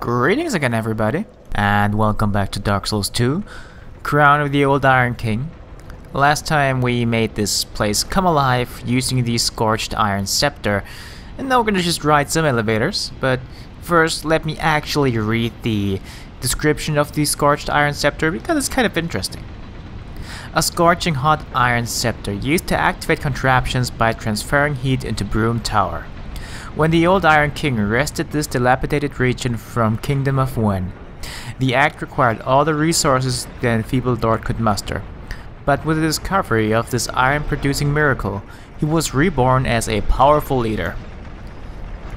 Greetings again, everybody, and welcome back to Dark Souls 2, Crown of the Old Iron King. Last time we made this place come alive using the Scorched Iron Scepter, and now we're gonna just ride some elevators, but first let me actually read the description of the Scorched Iron Scepter because it's kind of interesting. A scorching hot iron scepter used to activate contraptions by transferring heat into Broom Tower. When the old Iron King wrested this dilapidated region from Kingdom of Wen, the act required all the resources the enfeebled lord could muster. But with the discovery of this iron-producing miracle, he was reborn as a powerful leader.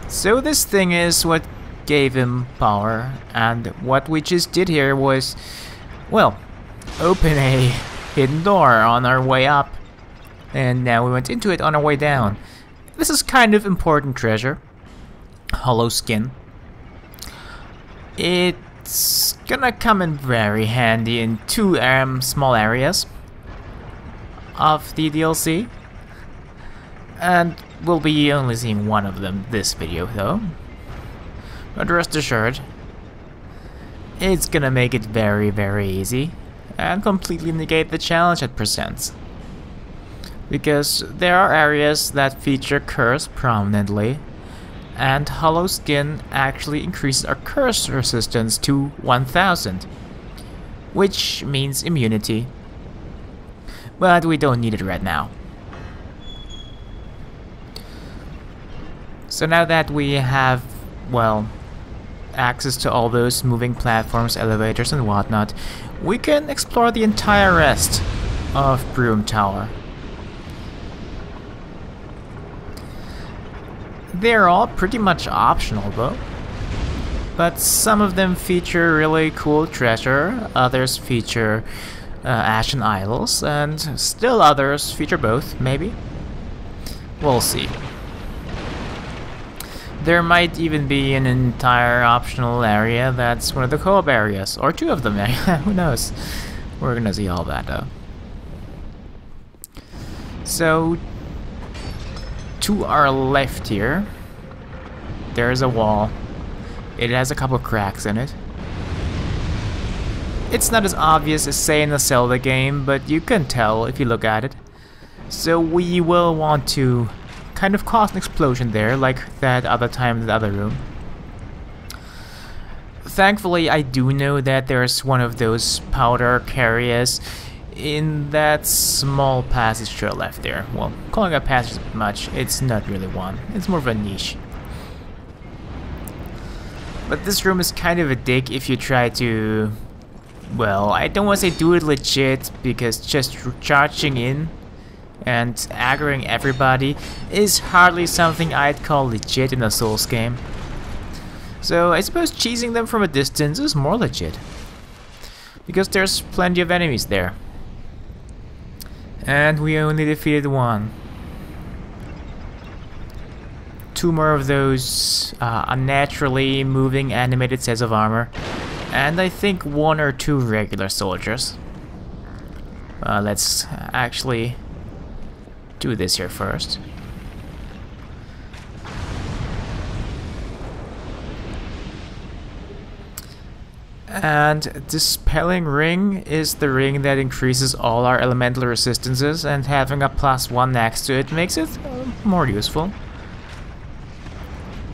So this thing is what gave him power, and what we just did here was, well, open a hidden door on our way up, and now we went into it on our way down. This is kind of important treasure. Hollow skin. It's gonna come in very handy in two small areas of the DLC. And we'll be only seeing one of them this video though. But rest assured, it's gonna make it very, very easy and completely negate the challenge it presents. Because there are areas that feature curse prominently, and hollow skin actually increases our curse resistance to 1000, which means immunity. But we don't need it right now. So now that we have, well, access to all those moving platforms, elevators and whatnot, we can explore the entire rest of Broom Tower. They're all pretty much optional though, but some of them feature really cool treasure, others feature Ashen Idols, and still others feature both, maybe? We'll see. There might even be an entire optional area that's one of the co-op areas, or two of them, who knows? We're gonna see all that though. So, to our left here, there's a wall. It has a couple cracks in it. It's not as obvious as, say, in a Zelda game, but you can tell if you look at it. So we will want to kind of cause an explosion there, like that other time in the other room. Thankfully, I do know that there's one of those powder carriers in that small passage to our left there. Well, calling it a passage is a bit much. It's not really one. It's more of a niche. But this room is kind of a dig if you try to... Well, I don't want to say do it legit, because just charging in and aggroing everybody is hardly something I'd call legit in a Souls game. So I suppose cheesing them from a distance is more legit, because there's plenty of enemies there. And we only defeated one. Two more of those unnaturally moving animated sets of armor. And I think one or two regular soldiers. Let's actually do this here first. And Dispelling Ring is the ring that increases all our elemental resistances, and having a +1 next to it makes it more useful.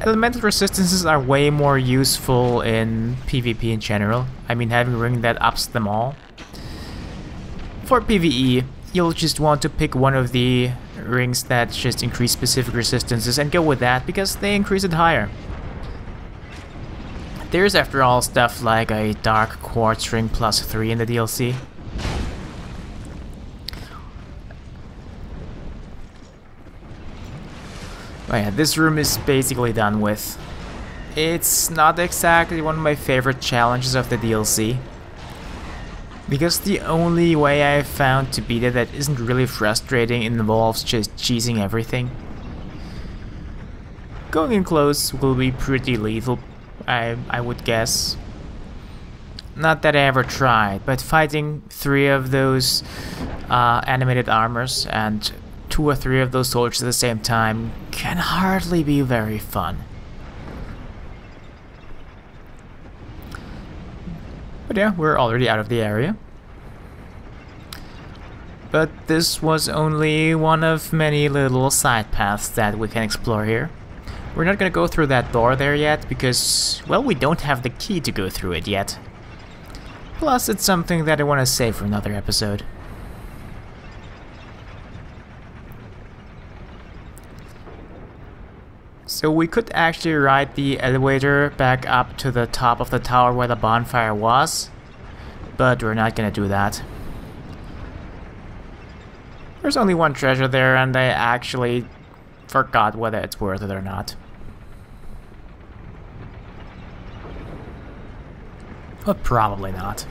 Elemental resistances are way more useful in PvP in general. I mean, having a ring that ups them all. For PvE, you'll just want to pick one of the rings that just increase specific resistances and go with that, because they increase it higher. There's, after all, stuff like a Dark Quartz ring +3 in the DLC. Oh yeah, this room is basically done with. It's not exactly one of my favorite challenges of the DLC, because the only way I've found to beat it that isn't really frustrating involves just cheesing everything. Going in close will be pretty lethal, I would guess. Not that I ever tried, but fighting 3 of those animated armors and 2 or 3 of those soldiers at the same time can hardly be very fun. But yeah, we're already out of the area. But this was only one of many little side paths that we can explore here. We're not gonna go through that door there yet because, well, we don't have the key to go through it yet. Plus, it's something that I want to save for another episode. So we could actually ride the elevator back up to the top of the tower where the bonfire was, but we're not gonna do that. There's only one treasure there, and I actually forgot whether it's worth it or not. But probably not.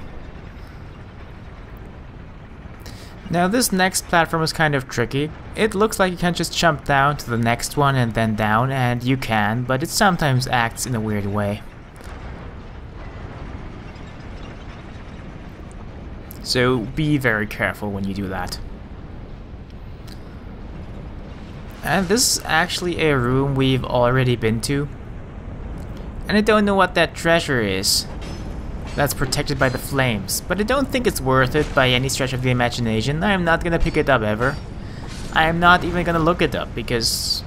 Now this next platform is kind of tricky. It looks like you can just jump down to the next one and then down, and you can, but it sometimes acts in a weird way. So be very careful when you do that. And this is actually a room we've already been to. And I don't know what that treasure is that's protected by the flames, but I don't think it's worth it by any stretch of the imagination. I am not gonna pick it up ever. I am not even gonna look it up because,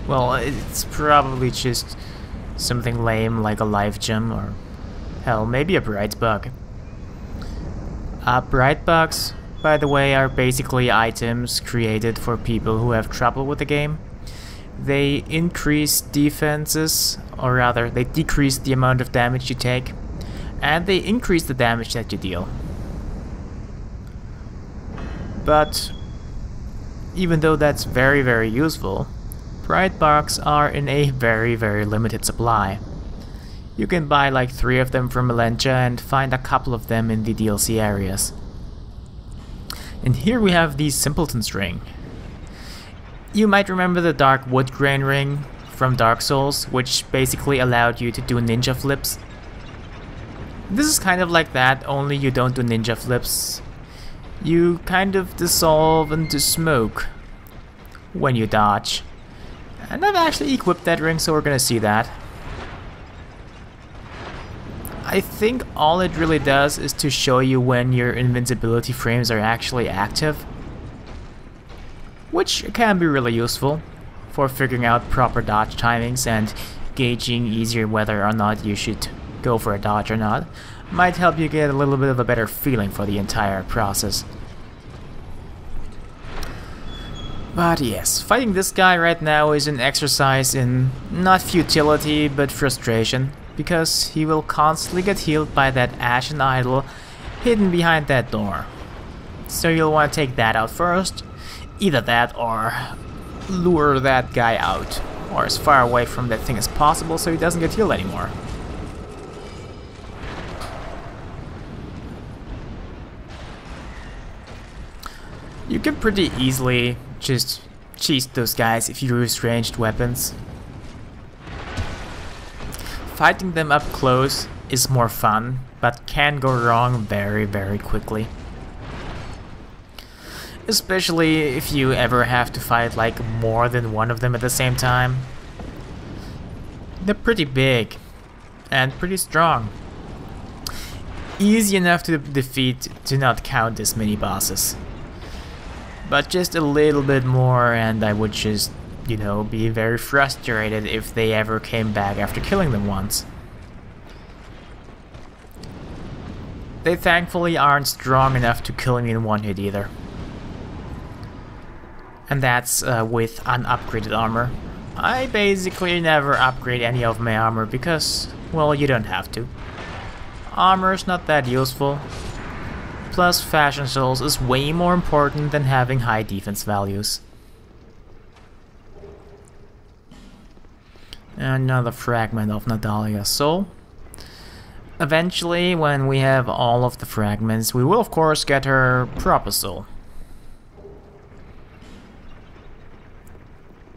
well, it's probably just something lame like a life gem or, hell, maybe a bright bug. Bright bugs, by the way, are basically items created for people who have trouble with the game. They increase defenses, or rather, they decrease the amount of damage you take, and they increase the damage that you deal. But even though that's very, very useful, bright bugs are in a very, very limited supply. You can buy like 3 of them from Melentia and find a couple of them in the DLC areas. And here we have the Simpleton's Ring. You might remember the Dark Wood Grain Ring from Dark Souls, which basically allowed you to do ninja flips. This is kind of like that, only you don't do ninja flips. You kind of dissolve into smoke when you dodge. And I've actually equipped that ring, so we're gonna see that. I think all it really does is to show you when your invincibility frames are actually active, which can be really useful for figuring out proper dodge timings and gauging easier whether or not you should go for a dodge or not. Might help you get a little bit of a better feeling for the entire process. But yes, fighting this guy right now is an exercise in not futility but frustration, because he will constantly get healed by that Ashen Idol hidden behind that door. So you'll want to take that out first. Either that or lure that guy out, or as far away from that thing as possible so he doesn't get healed anymore. You can pretty easily just cheese those guys if you use ranged weapons. Fighting them up close is more fun, but can go wrong very, very quickly. Especially if you ever have to fight like more than one of them at the same time. They're pretty big and pretty strong. Easy enough to defeat to not count as mini bosses. But just a little bit more and I would just, you know, be very frustrated if they ever came back after killing them once. They thankfully aren't strong enough to kill me in one hit either. And that's with unupgraded armor. I basically never upgrade any of my armor because, well, you don't have to. Armor's not that useful. Plus, Fashion Souls is way more important than having high defense values. Another fragment of Nadalia's soul. Eventually, when we have all of the fragments, we will of course get her proper soul.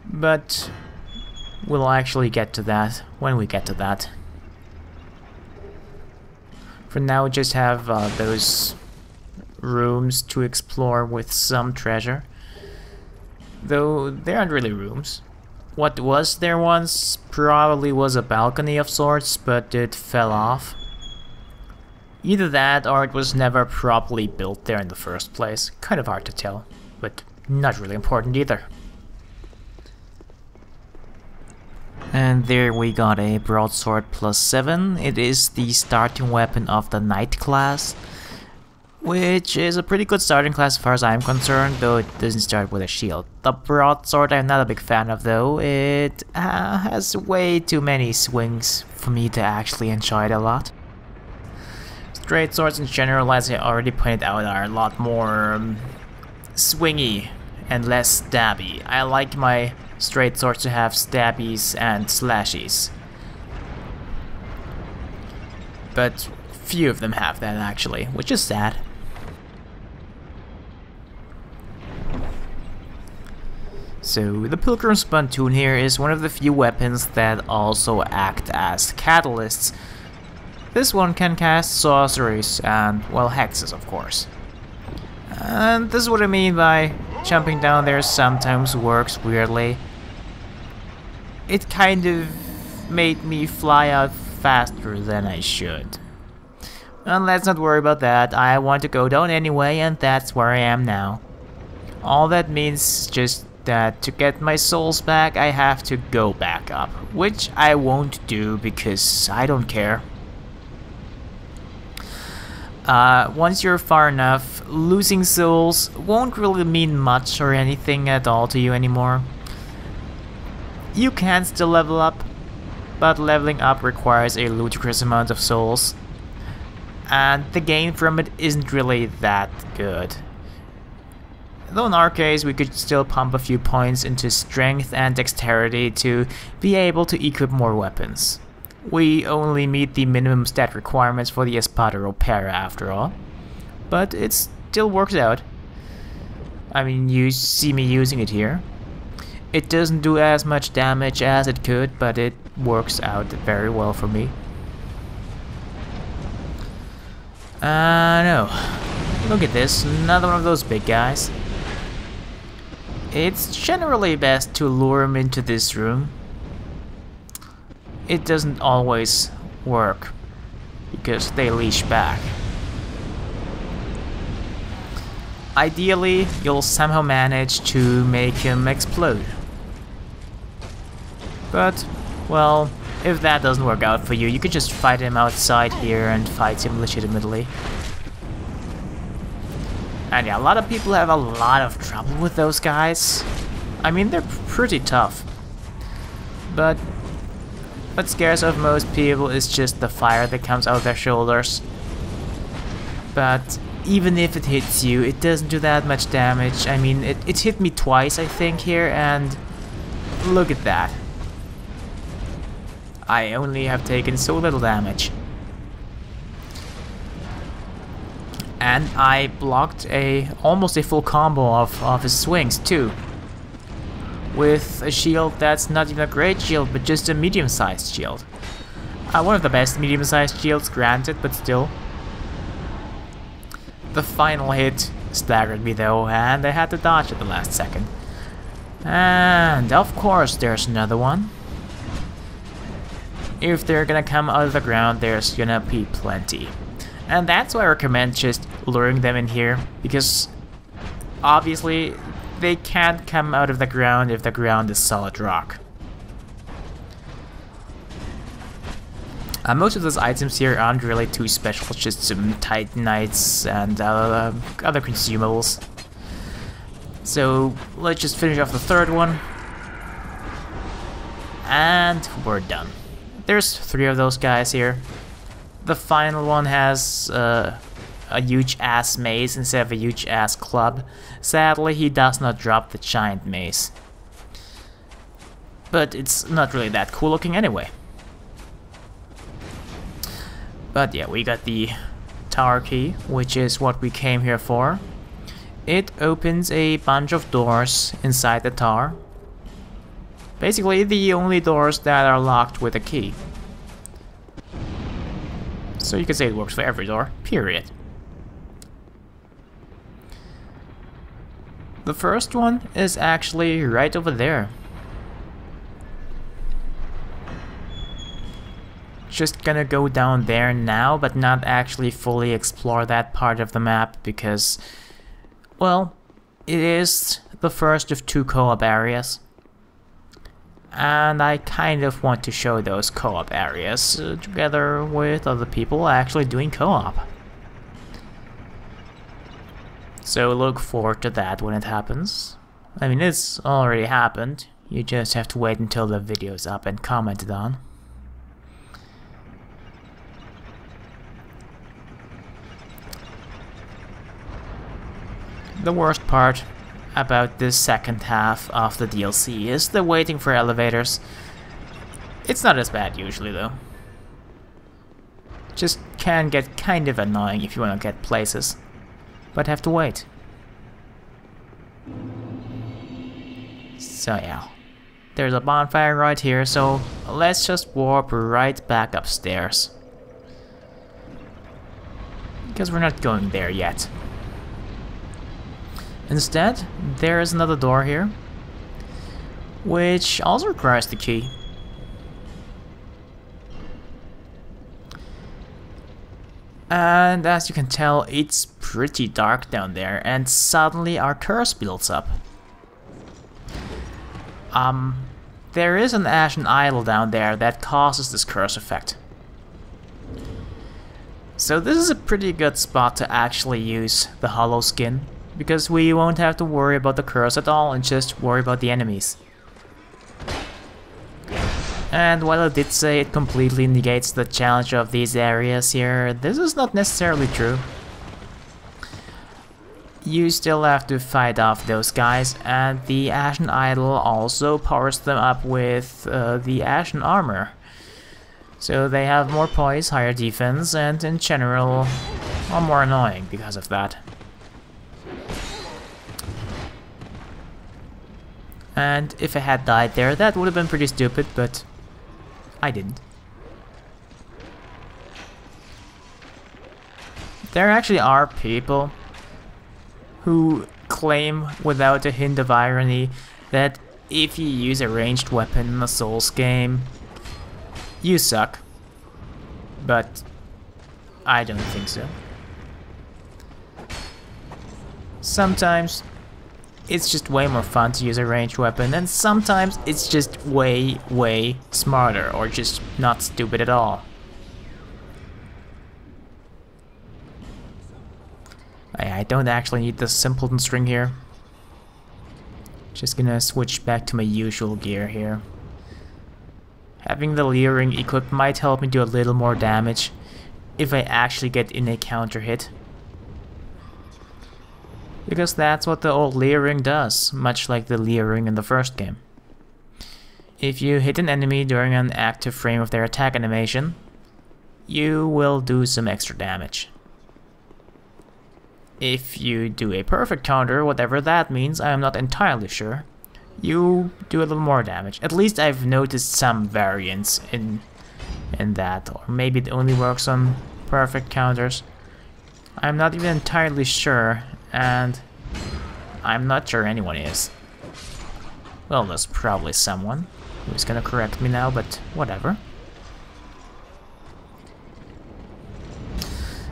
But we'll actually get to that when we get to that. For now, we just have those rooms to explore with some treasure. Though they aren't really rooms. What was there once probably was a balcony of sorts, but it fell off. Either that or it was never properly built there in the first place. Kind of hard to tell, but not really important either. And there we got a broadsword +7. It is the starting weapon of the knight class, which is a pretty good starting class as far as I'm concerned, though it doesn't start with a shield. The broadsword I'm not a big fan of though. It has way too many swings for me to actually enjoy it a lot. Straight swords in general, as I already pointed out, are a lot more swingy and less stabby. I like my straight swords to have stabbies and slashies, but few of them have that actually, which is sad. So the Pilgrim Spontoon here is one of the few weapons that also act as catalysts. This one can cast sorceries and, well, hexes of course. And this is what I mean by jumping down there sometimes works weirdly. It kind of made me fly out faster than I should. And let's not worry about that. I want to go down anyway, and that's where I am now. All that means is just that to get my souls back, I have to go back up, which I won't do because I don't care. Once you're far enough, losing souls won't really mean much or anything at all to you anymore. You can still level up, but leveling up requires a ludicrous amount of souls, and the gain from it isn't really that good. Though in our case we could still pump a few points into strength and dexterity to be able to equip more weapons. We only meet the minimum stat requirements for the Espada Ropera after all, but it still works out. I mean, you see me using it here. It doesn't do as much damage as it could, but it works out very well for me. No. Look at this, another one of those big guys. It's generally best to lure him into this room. It doesn't always work, because they leash back. Ideally, you'll somehow manage to make him explode. But, well, if that doesn't work out for you, you could just fight him outside here and fight him legitimately. And yeah, a lot of people have a lot of trouble with those guys. I mean, they're pretty tough. But what scares off most people is just the fire that comes out of their shoulders. But even if it hits you, it doesn't do that much damage. I mean, it hit me twice, I think, here, and look at that. I only have taken so little damage. And I blocked almost a full combo of his swings too, with a shield that's not even a great shield, but just a medium-sized shield. One of the best medium-sized shields, granted, but still. The final hit staggered me though, and I had to dodge at the last second. And of course there's another one. If they're gonna come out of the ground, there's gonna be plenty. And that's why I recommend just luring them in here, because obviously they can't come out of the ground if the ground is solid rock. Most of those items here aren't really too special, just some Titanites and other consumables. So let's just finish off the third one. And we're done. There's 3 of those guys here. The final one has a huge ass mace instead of a huge ass club. Sadly, he does not drop the giant mace. But it's not really that cool looking anyway. But yeah, we got the tower key, which is what we came here for. It opens a bunch of doors inside the tower. Basically, the only doors that are locked with a key. So you can say it works for every door, period. The first one is actually right over there. just gonna go down there now, but not actually fully explore that part of the map because, well, it is the first of 2 co-op areas. And I kind of want to show those co-op areas together with other people actually doing co-op. So look forward to that when it happens. I mean, it's already happened. You just have to wait until the video's up and commented on. The worst part about this second half of the DLC is the waiting for elevators. It's not as bad usually though. Just can get kind of annoying if you want to get places, but have to wait. So yeah, there's a bonfire right here, so let's just warp right back upstairs. Because we're not going there yet. Instead, there is another door here, which also requires the key. And as you can tell, it's pretty dark down there, and suddenly our curse builds up. There is an ashen idol down there that causes this curse effect. So this is a pretty good spot to actually use the hollow skin, because we won't have to worry about the curse at all and just worry about the enemies. And while I did say it completely negates the challenge of these areas here, this is not necessarily true. You still have to fight off those guys, and the Ashen Idol also powers them up with the Ashen Armor. So they have more poise, higher defense, and in general are more annoying because of that. And if I had died there, that would have been pretty stupid, but I didn't. There actually are people who claim without a hint of irony that if you use a ranged weapon in a Souls game, you suck. But I don't think so. Sometimes it's just way more fun to use a ranged weapon, and sometimes it's just way smarter, or just not stupid at all. I don't actually need the simpleton string here. Just gonna switch back to my usual gear here. Having the Leering equipped might help me do a little more damage if I actually get in a counter hit. Because that's what the old Leering does, much like the Leering in the first game. If you hit an enemy during an active frame of their attack animation, you will do some extra damage. If you do a perfect counter, whatever that means, I am not entirely sure, you do a little more damage. At least I've noticed some variance in that, or maybe it only works on perfect counters. I'm not even entirely sure, and I'm not sure anyone is. Well, there's probably someone who's gonna correct me now, but whatever.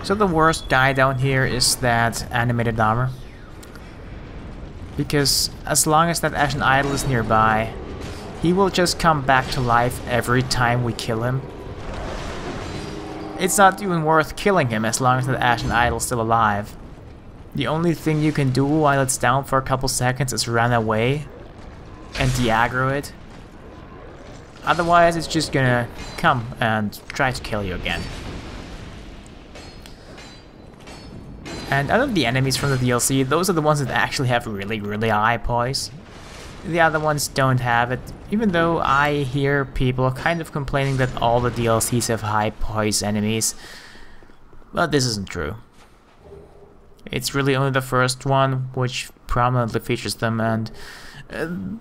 So the worst guy down here is that animated armor. Because as long as that Ashen Idol is nearby, he will just come back to life every time we kill him. It's not even worth killing him as long as that Ashen Idol is still alive. The only thing you can do while it's down for a couple seconds is run away and de-aggro it. Otherwise it's just gonna come and try to kill you again. And out of the enemies from the DLC, those are the ones that actually have really high poise. The other ones don't have it, even though I hear people kind of complaining that all the DLCs have high poise enemies. But this isn't true. It's really only the first one which prominently features them, and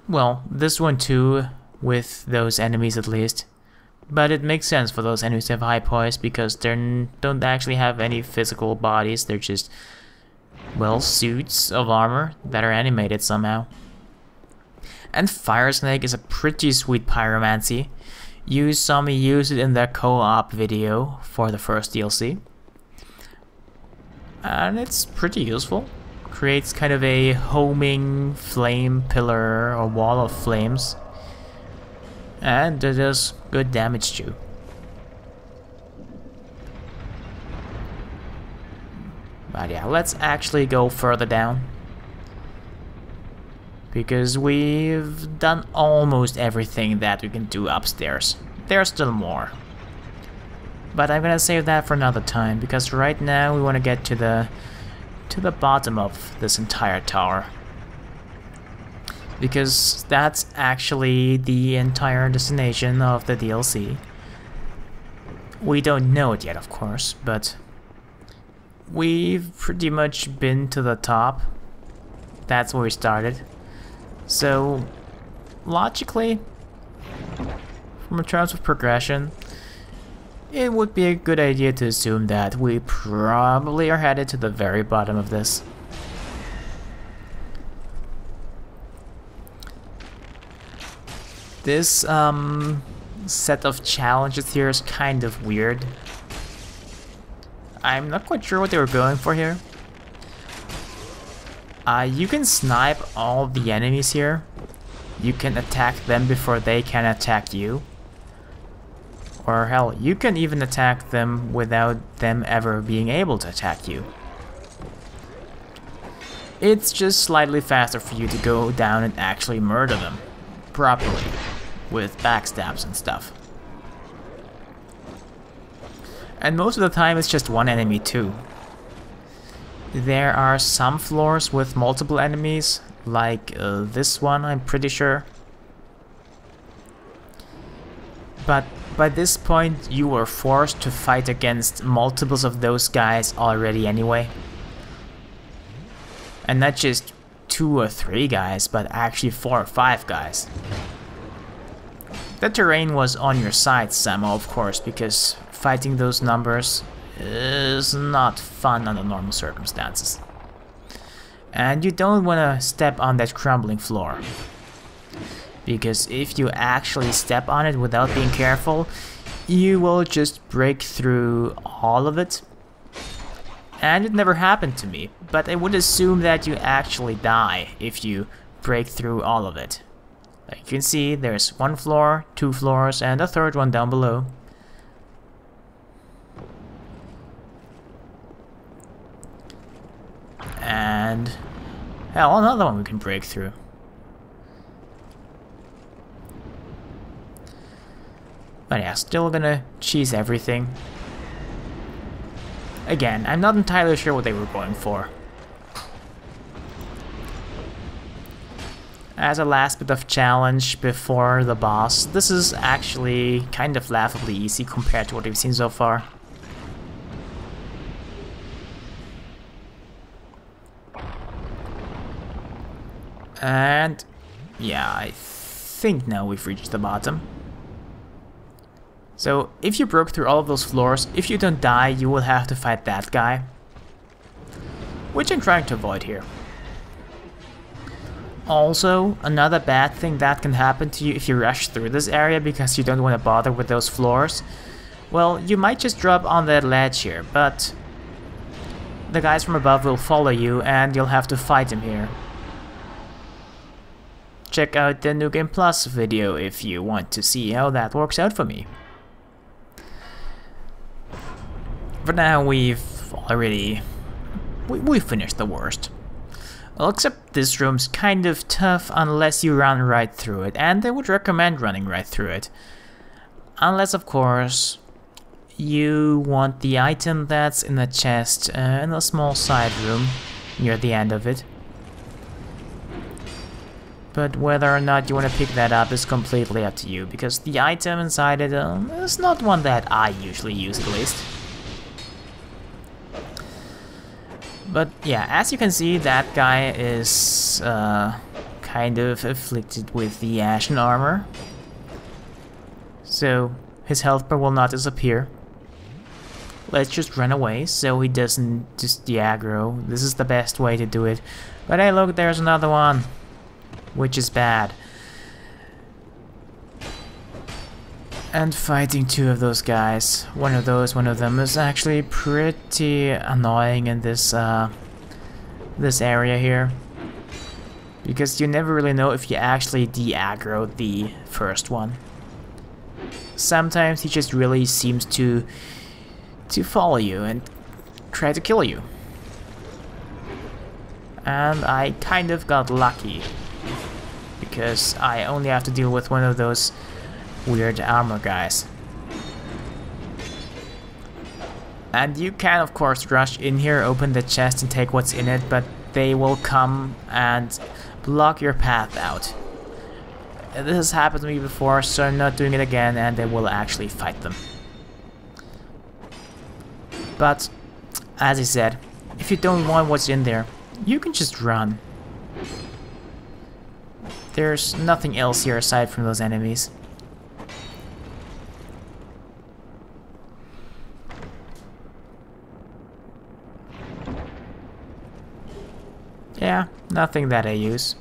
well, this one too, with those enemies at least. But it makes sense for those enemies to have high poise because they don't actually have any physical bodies, they're just, well, suits of armor that are animated somehow. And Fire Snake is a pretty sweet pyromancy. You saw me use it in the co-op video for the first DLC. And it's pretty useful. Creates kind of a homing flame pillar or wall of flames. And it does good damage too. But yeah, let's actually go further down. Because we've done almost everything that we can do upstairs. There's still more. But I'm gonna save that for another time, because right now we want to get to the bottom of this entire tower. Because that's actually the entire destination of the DLC. We don't know it yet, of course, but we've pretty much been to the top. That's where we started. So, logically, from terms of progression, it would be a good idea to assume that we probably are headed to the very bottom of this. This set of challenges here is kind of weird. I'm not quite sure what they were going for here. You can snipe all the enemies here. You can attack them before they can attack you. Or hell, you can even attack them without them ever being able to attack you. It's just slightly faster for you to go down and actually murder them properly, with backstabs and stuff. And most of the time it's just one enemy too. There are some floors with multiple enemies, like this one, I'm pretty sure. But by this point you were forced to fight against multiples of those guys already anyway. And not just 2 or 3 guys, but actually 4 or 5 guys. The terrain was on your side somehow, of course, because fighting those numbers is not fun under normal circumstances. And you don't want to step on that crumbling floor. Because if you actually step on it without being careful, you will just break through all of it. And it never happened to me, but I would assume that you actually die if you break through all of it. Like you can see, there's 1 floor, 2 floors, and a 3rd one down below. And hell, another one we can break through. But yeah, still gonna cheese everything. Again, I'm not entirely sure what they were going for. As a last bit of challenge before the boss, this is actually kind of laughably easy compared to what we've seen so far. And yeah, I think now we've reached the bottom. So if you broke through all of those floors, if you don't die, you will have to fight that guy. Which I'm trying to avoid here. Also, another bad thing that can happen to you if you rush through this area because you don't want to bother with those floors. Well, you might just drop on that ledge here, but the guys from above will follow you and you'll have to fight them here. Check out the New Game Plus video if you want to see how that works out for me. For now, we've finished the worst. Well, except this room's kind of tough unless you run right through it, and I would recommend running right through it. Unless, of course, you want the item that's in the chest in a small side room near the end of it. But whether or not you want to pick that up is completely up to you, because the item inside it is not one that I usually use, at least. But yeah, as you can see, that guy is kind of afflicted with the Ashen Armor. So his health bar will not disappear. Let's just run away so he doesn't just de-aggro. This is the best way to do it. But hey, look, there's another one. Which is bad. And fighting two of those guys. One of them is actually pretty annoying in this this area here. Because you never really know if you actually de-aggro the first one. Sometimes he just really seems to follow you and try to kill you. And I kind of got lucky, because I only have to deal with one of those weird armor guys. And you can of course rush in here, open the chest and take what's in it, but they will come and block your path out. This has happened to me before, so I'm not doing it again, and I will actually fight them. But, as I said, if you don't want what's in there, you can just run. There's nothing else here aside from those enemies. Yeah, nothing that I use.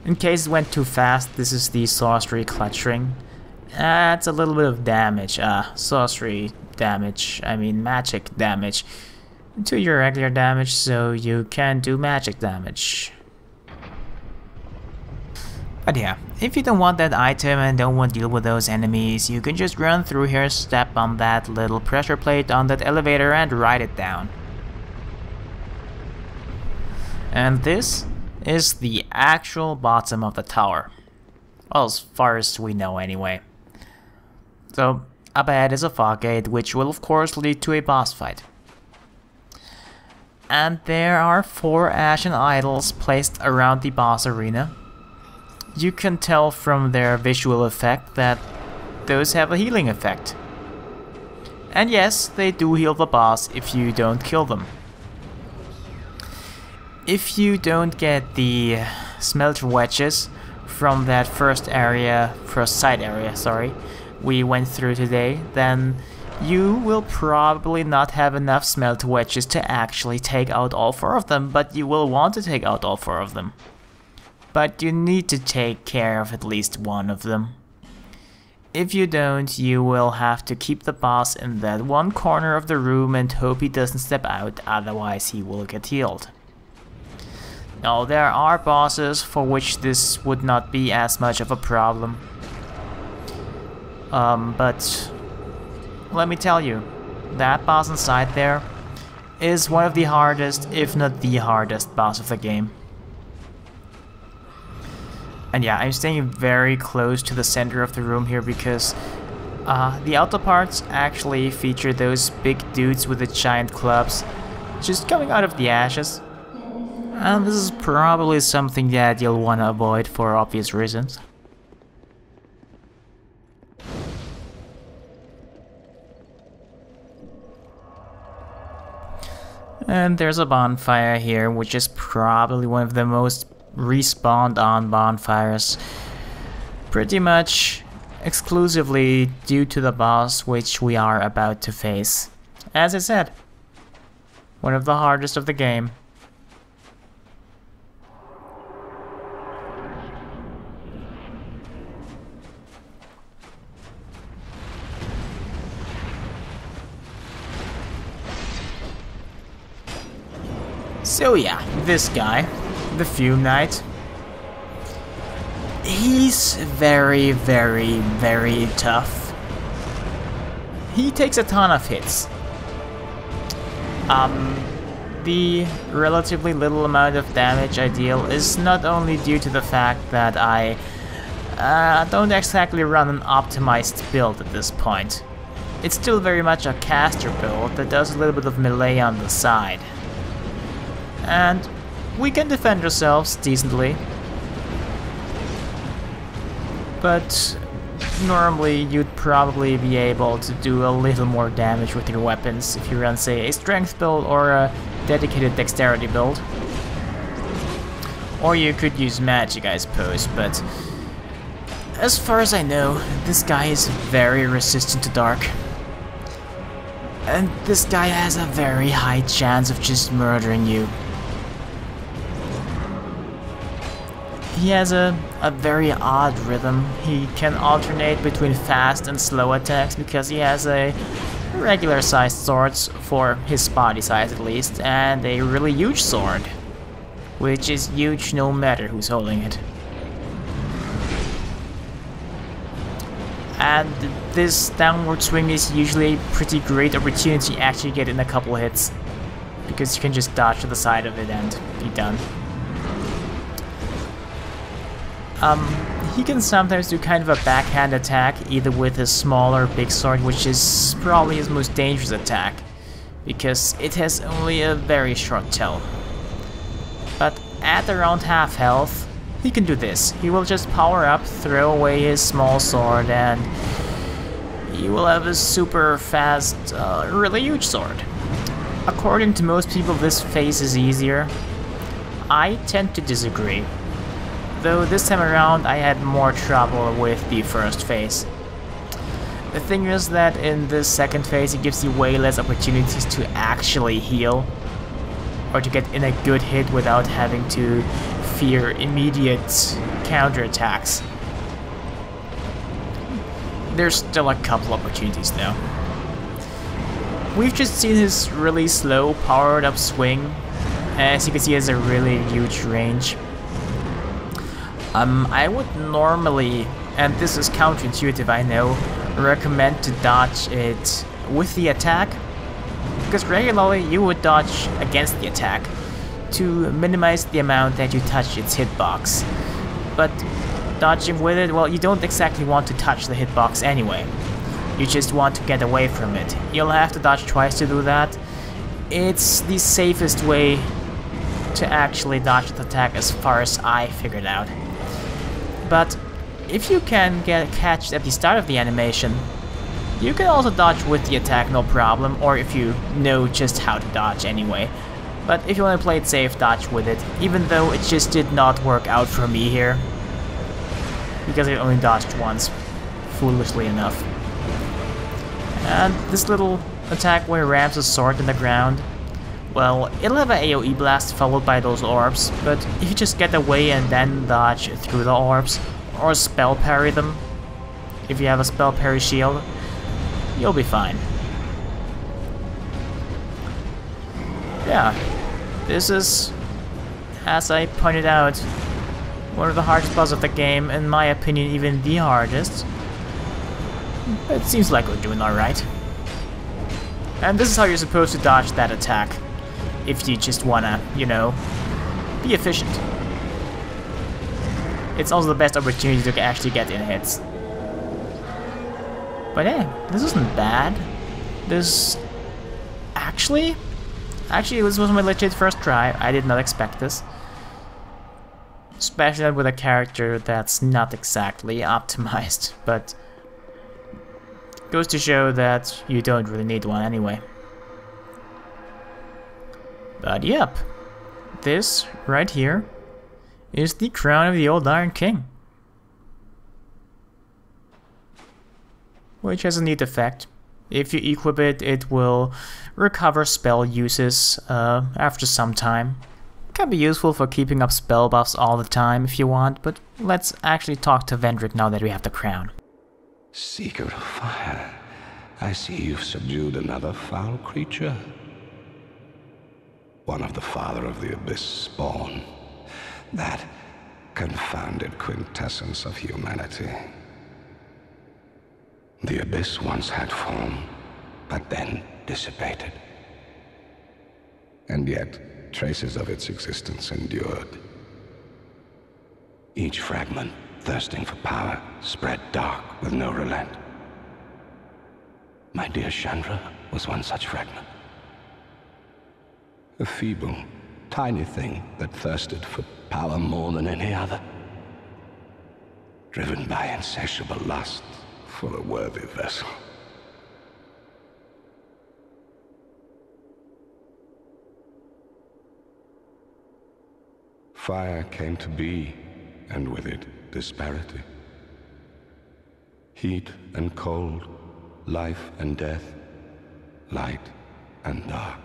In case it went too fast, this is the sorcery clutching. That's a little bit of damage. Sorcery damage, I mean magic damage to your regular damage, so you can do magic damage. But yeah, if you don't want that item and don't want to deal with those enemies, you can just run through here, step on that little pressure plate on that elevator and ride it down. And this is the actual bottom of the tower. Well, as far as we know anyway. So, up ahead is a fog gate, which will of course lead to a boss fight. And there are 4 ashen idols placed around the boss arena. You can tell from their visual effect that those have a healing effect. And yes, they do heal the boss if you don't kill them. If you don't get the smelter wedges from that first side area, we went through today, then you will probably not have enough smelter wedges to actually take out all 4 of them, but you will want to take out all 4 of them. But you need to take care of at least one of them. If you don't, you will have to keep the boss in that one corner of the room and hope he doesn't step out, otherwise he will get healed. Now, there are bosses for which this would not be as much of a problem. But let me tell you, that boss inside there is one of the hardest, if not the hardest boss of the game. And yeah, I'm staying very close to the center of the room here because the outer parts actually feature those big dudes with the giant clubs just coming out of the ashes. And this is probably something that you'll want to avoid for obvious reasons. And there's a bonfire here, which is probably one of the most respawned on bonfires. Pretty much exclusively due to the boss which we are about to face. As I said, one of the hardest of the game. So yeah, this guy, the Fume Knight, he's very, very, very tough. He takes a ton of hits. The relatively little amount of damage I deal is not only due to the fact that I don't exactly run an optimized build at this point. It's still very much a caster build that does a little bit of melee on the side. And we can defend ourselves decently. But normally you'd probably be able to do a little more damage with your weapons if you run, say, a strength build or a dedicated dexterity build. Or you could use magic, I suppose, but as far as I know, this guy is very resistant to dark. And this guy has a very high chance of just murdering you. he has a very odd rhythm. He can alternate between fast and slow attacks because he has a regular sized sword for his body size at least, and a really huge sword, which is huge no matter who's holding it. And this downward swing is usually a pretty great opportunity to actually get in a couple hits, because you can just dodge to the side of it and be done. He can sometimes do kind of a backhand attack, either with his small or big sword, which is probably his most dangerous attack, because it has only a very short tail. But at around half health, he can do this. He will just power up, throw away his small sword, and he will have a super fast, really huge sword. According to most people, this phase is easier. I tend to disagree. Though this time around I had more trouble with the first phase. The thing is that in this second phase it gives you way less opportunities to actually heal, or to get in a good hit without having to fear immediate counterattacks. There's still a couple opportunities though. We've just seen his really slow powered up swing. As you can see, he has a really huge range. I would normally, and this is counterintuitive I know, recommend to dodge it with the attack, because regularly you would dodge against the attack to minimize the amount that you touch its hitbox. But dodging with it, well, you don't exactly want to touch the hitbox anyway. You just want to get away from it. You'll have to dodge twice to do that. It's the safest way to actually dodge the attack as far as I figured out. But if you can get catched at the start of the animation, you can also dodge with the attack no problem, or if you know just how to dodge anyway. But if you want to play it safe, dodge with it, even though it just did not work out for me here, because I only dodged once, foolishly enough. And this little attack where he rams his sword in the ground, well, it'll have an AoE blast followed by those orbs, but if you just get away and then dodge through the orbs, or spell parry them, if you have a spell parry shield, you'll be fine. Yeah, this is, as I pointed out, one of the hardest puzzles of the game, in my opinion even the hardest. It seems like we're doing alright. And this is how you're supposed to dodge that attack, if you just wanna, you know, be efficient. It's also the best opportunity to actually get in hits. But yeah, this isn't bad. This... Actually, it was my legit first try. I did not expect this. Especially with a character that's not exactly optimized, but goes to show that you don't really need one anyway. But yep, this right here is the crown of the old Iron King, which has a neat effect. If you equip it, it will recover spell uses after some time. Can be useful for keeping up spell buffs all the time if you want, but let's actually talk to Vendrick now that we have the crown. Seeker of fire, I see you've subdued another foul creature. One of the Father of the Abyss spawn. That confounded quintessence of humanity. The Abyss once had form, but then dissipated. And yet, traces of its existence endured. Each fragment, thirsting for power, spread dark with no relent. My dear Chandra was one such fragment. A feeble, tiny thing that thirsted for power more than any other. Driven by insatiable lust for a worthy vessel. Fire came to be, and with it, disparity. Heat and cold, life and death, light and dark.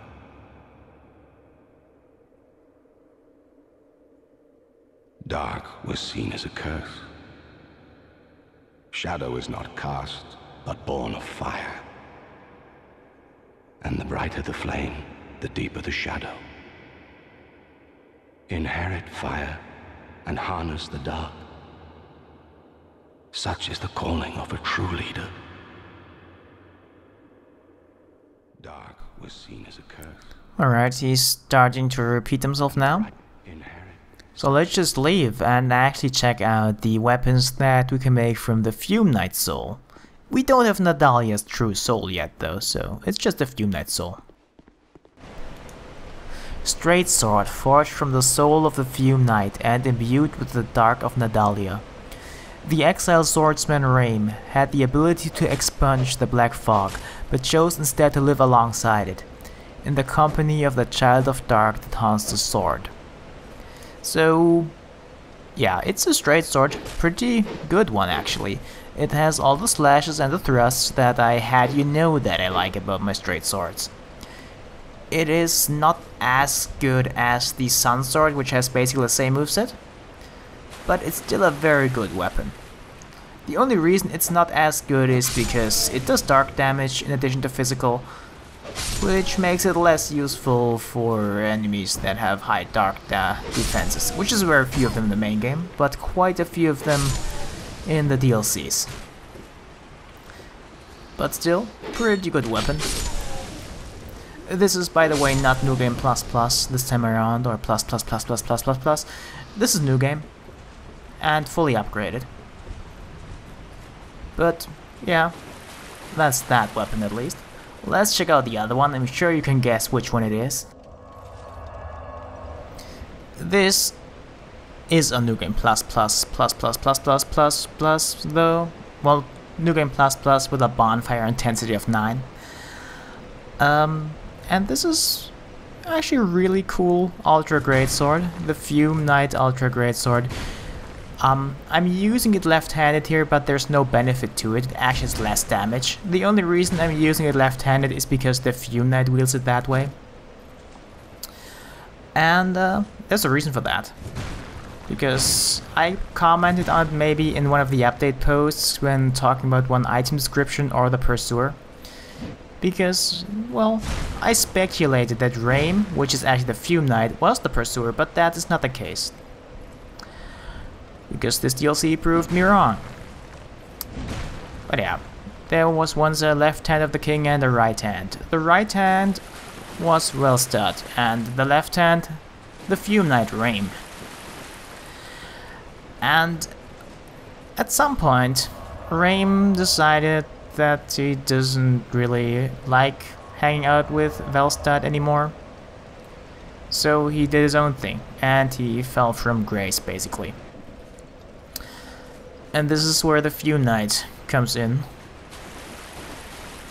Dark was seen as a curse. Shadow is not cast, but born of fire. And the brighter the flame, the deeper the shadow. Inherit fire and harness the dark. Such is the calling of a true leader. Dark was seen as a curse. Alright, he's starting to repeat himself now. So let's just leave and actually check out the weapons that we can make from the Fume Knight Soul. We don't have Nadalia's true soul yet though, so it's just the Fume Knight Soul. Straight sword forged from the soul of the Fume Knight and imbued with the dark of Nadalia. The exiled swordsman Raim had the ability to expunge the Black Fog, but chose instead to live alongside it, in the company of the Child of Dark that haunts the sword. So, yeah, it's a straight sword, pretty good one actually. It has all the slashes and the thrusts that I had you know that I like about my straight swords. It is not as good as the Sun Sword, which has basically the same moveset, but it's still a very good weapon. The only reason it's not as good is because it does dark damage in addition to physical, which makes it less useful for enemies that have high dark defenses, which is very few of them in the main game, but quite a few of them in the DLCs. But still, pretty good weapon. This is, by the way, not New Game Plus Plus this time around, or Plus Plus Plus Plus Plus Plus Plus. This is New Game, and fully upgraded. But, yeah, that's that weapon at least. Let's check out the other one. I'm sure you can guess which one it is. This is a New Game Plus Plus Plus Plus Plus Plus Plus Plus though. Well, New Game Plus Plus with a bonfire intensity of 9. And this is actually a really cool Ultra Greatsword, the Fume Knight Ultra Greatsword. I'm using it left-handed here, but there's no benefit to it. It actually has less damage. The only reason I'm using it left-handed is because the Fume Knight wields it that way. And there's a reason for that. Because I commented on it maybe in one of the update posts when talking about one item description or the Pursuer. Because, well, I speculated that Raim, which is actually the Fume Knight, was the Pursuer, but that is not the case. Because this DLC proved me wrong. But yeah, there was once a left hand of the king and a right hand. The right hand was Velstad, and the left hand, the Fume Knight Raim. And at some point, Raim decided that he doesn't really like hanging out with Velstad anymore. So he did his own thing, and he fell from grace, basically. And this is where the Fume Knight comes in.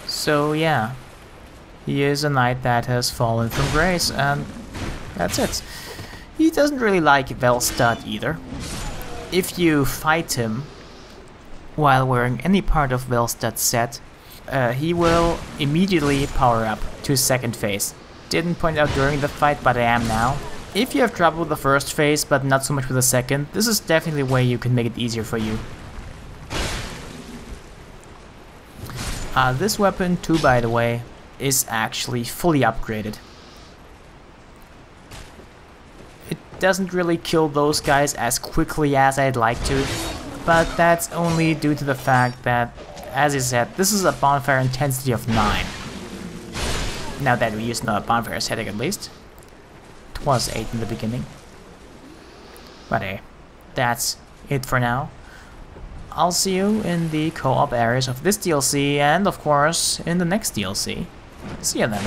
So yeah, he is a knight that has fallen from grace, and that's it. He doesn't really like Velstad either. If you fight him while wearing any part of Velstad's set, he will immediately power up to his second phase. Didn't point out during the fight, but I am now. If you have trouble with the first phase, but not so much with the second, this is definitely a way you can make it easier for you. This weapon too, by the way, is actually fully upgraded. It doesn't really kill those guys as quickly as I'd like to, but that's only due to the fact that, as I said, this is a bonfire intensity of 9. Now that we used a bonfire setting at least. It was 8 in the beginning. But hey, that's it for now. I'll see you in the co-op areas of this DLC and of course in the next DLC. See you then.